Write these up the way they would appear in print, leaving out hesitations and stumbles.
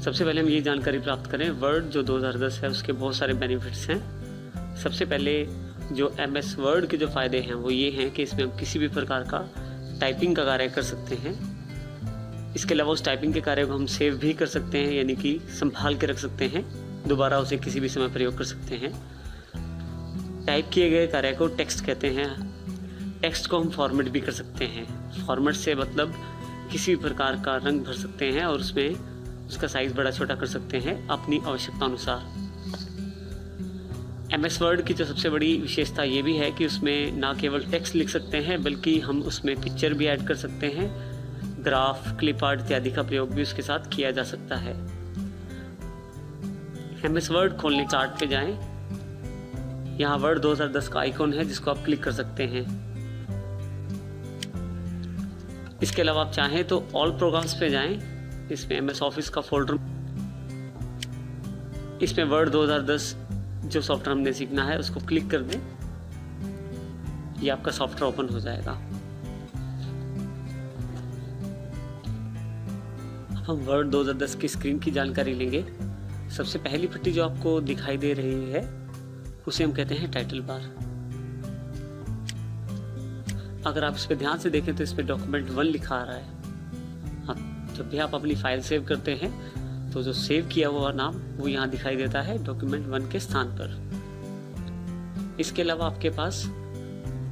सबसे पहले हम ये जानकारी प्राप्त करें, वर्ड जो 2010 है उसके बहुत सारे बेनिफिट्स हैं। सबसे पहले जो MS वर्ड के जो फ़ायदे हैं वो ये हैं कि इसमें हम किसी भी प्रकार का टाइपिंग का कार्य कर सकते हैं। इसके अलावा उस टाइपिंग के कार्य को हम सेव भी कर सकते हैं, यानी कि संभाल के रख सकते हैं, दोबारा उसे किसी भी समय प्रयोग कर सकते हैं। टाइप किए गए कार्य को टेक्स्ट कहते हैं। टेक्स्ट को हम फॉर्मेट भी कर सकते हैं। फॉर्मेट से मतलब किसी भी प्रकार का रंग भर सकते हैं और उसमें उसका साइज़ बड़ा छोटा कर सकते हैं अपनी आवश्यकता अनुसार। MS वर्ड की जो सबसे बड़ी विशेषता ये भी है कि उसमें ना केवल टेक्स्ट लिख सकते हैं बल्कि हम उसमें पिक्चर भी ऐड कर सकते हैं। ग्राफ, क्लिप आर्ट इत्यादि का प्रयोग भी उसके साथ किया जा सकता है। MS वर्ड खोलने चार्ट पे जाएं। यहाँ वर्ड 2010 का आइकॉन है जिसको आप क्लिक कर सकते हैं। इसके अलावा आप चाहें तो ऑल प्रोग्राम्स पे जाएं। इसमें MS ऑफिस का फोल्डर, इसमें वर्ड 2010 जो सॉफ्टवेयर हमने सीखना है उसको क्लिक कर दें, ये आपका सॉफ्टवेयर ओपन हो जाएगा। हम वर्ड 2010 की स्क्रीन की जानकारी लेंगे। सबसे पहली पट्टी जो आपको दिखाई दे रही है उसे हम कहते हैं टाइटल बार। अगर आप इस पे ध्यान से देखें तो इस पे डॉक्यूमेंट 1 लिखा आ रहा है। जब भी आप अपनी फाइल सेव करते हैं तो जो सेव किया हुआ नाम वो यहाँ दिखाई देता है डॉक्यूमेंट 1 के स्थान पर। इसके अलावा आपके पास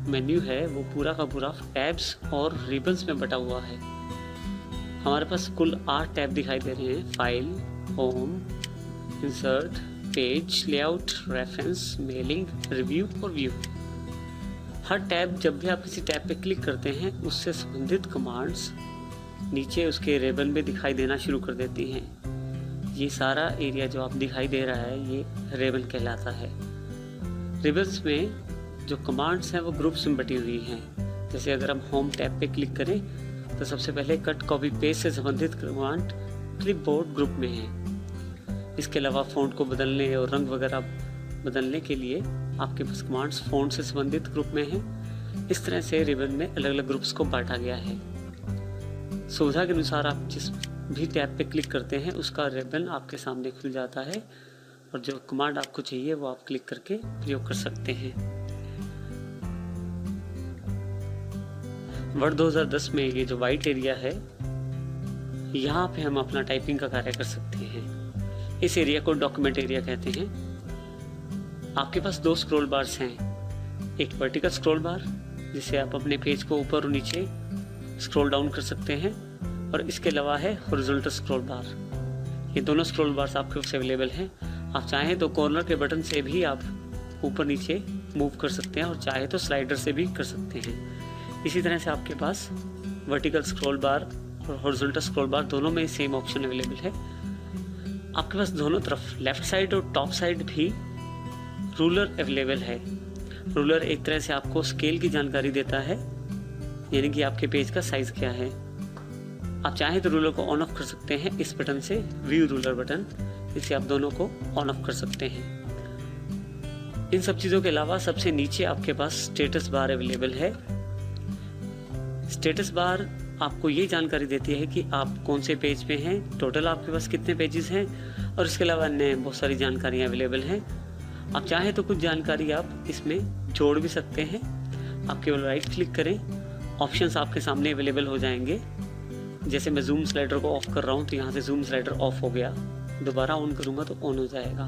मेन्यू है वो पूरा का पूरा टैब्स और रिबन्स में बटा हुआ है। हमारे पास कुल 8 टैब दिखाई दे रहे हैं। File, home, insert, page, layout, reference, mailing, review और व्यू। हर टैब, जब भी आप किसी टैब पे क्लिक करते हैं उससे संबंधित कमांड्स नीचे उसके रिबन में दिखाई देना शुरू कर देती हैं। ये सारा एरिया जो आप दिखाई दे रहा है ये रिबन कहलाता है। रिबन्स में जो कमांड्स हैं वो ग्रुप्स में बटी हुई हैं। जैसे अगर हम होम टैब पे क्लिक करें तो सबसे पहले कट, कॉपी, पेस्ट से संबंधित कमांड क्लिपबोर्ड ग्रुप में है। इसके अलावा फ़ॉन्ट को बदलने और रंग वगैरह बदलने के लिए आपके पास कमांड्स फ़ॉन्ट से संबंधित ग्रुप में हैं। इस तरह से रिबन में अलग अलग ग्रुप्स को बांटा गया है। सुविधा के अनुसार आप जिस भी टैब पे क्लिक करते हैं उसका रिबन आपके सामने खुल जाता है और जो कमांड आपको चाहिए वो आप क्लिक करके प्रयोग कर सकते हैं। वर्ड 2010 में ये जो वाइट एरिया है यहाँ पे हम अपना टाइपिंग का कार्य कर सकते हैं। इस एरिया को डॉक्यूमेंट एरिया कहते हैं। आपके पास 2 स्क्रॉल बार्स हैं। एक वर्टिकल स्क्रॉल बार जिसे आप अपने पेज को ऊपर और नीचे स्क्रॉल डाउन कर सकते हैं और इसके अलावा है हॉरिजॉन्टल स्क्रॉल बार। ये दोनों स्क्रॉल बार्स आपके पास अवेलेबल हैं। आप चाहें तो कॉर्नर के बटन से भी आप ऊपर नीचे मूव कर सकते हैं और चाहे तो स्लाइडर से भी कर सकते हैं। इसी तरह से आपके पास वर्टिकल स्क्रॉल बार और हॉरिजॉन्टल स्क्रॉल बार दोनों में सेम ऑप्शन अवेलेबल है। आपके पास दोनों तरफ लेफ्ट साइड और टॉप साइड भी रूलर अवेलेबल है। रूलर एक तरह से आपको स्केल की जानकारी देता है, यानी कि आपके पेज का साइज क्या है। आप चाहें तो रूलर को ऑन ऑफ कर सकते हैं इस बटन से, व्यू रूलर बटन, इससे आप दोनों को ऑन ऑफ कर सकते हैं। इन सब चीज़ों के अलावा सबसे नीचे आपके पास स्टेटस बार अवेलेबल है। स्टेटस बार आपको ये जानकारी देती है कि आप कौन से पेज पे हैं, टोटल आपके पास कितने पेजेस हैं और इसके अलावा अन्य बहुत सारी जानकारियाँ अवेलेबल हैं। आप चाहें तो कुछ जानकारी आप इसमें जोड़ भी सकते हैं। आप केवल राइट क्लिक करें, ऑप्शंस आपके सामने अवेलेबल हो जाएंगे। जैसे मैं जूम स्लाइडर को ऑफ कर रहा हूँ तो यहाँ से जूम स्लाइडर ऑफ हो गया, दोबारा ऑन करूँगा तो ऑन हो जाएगा।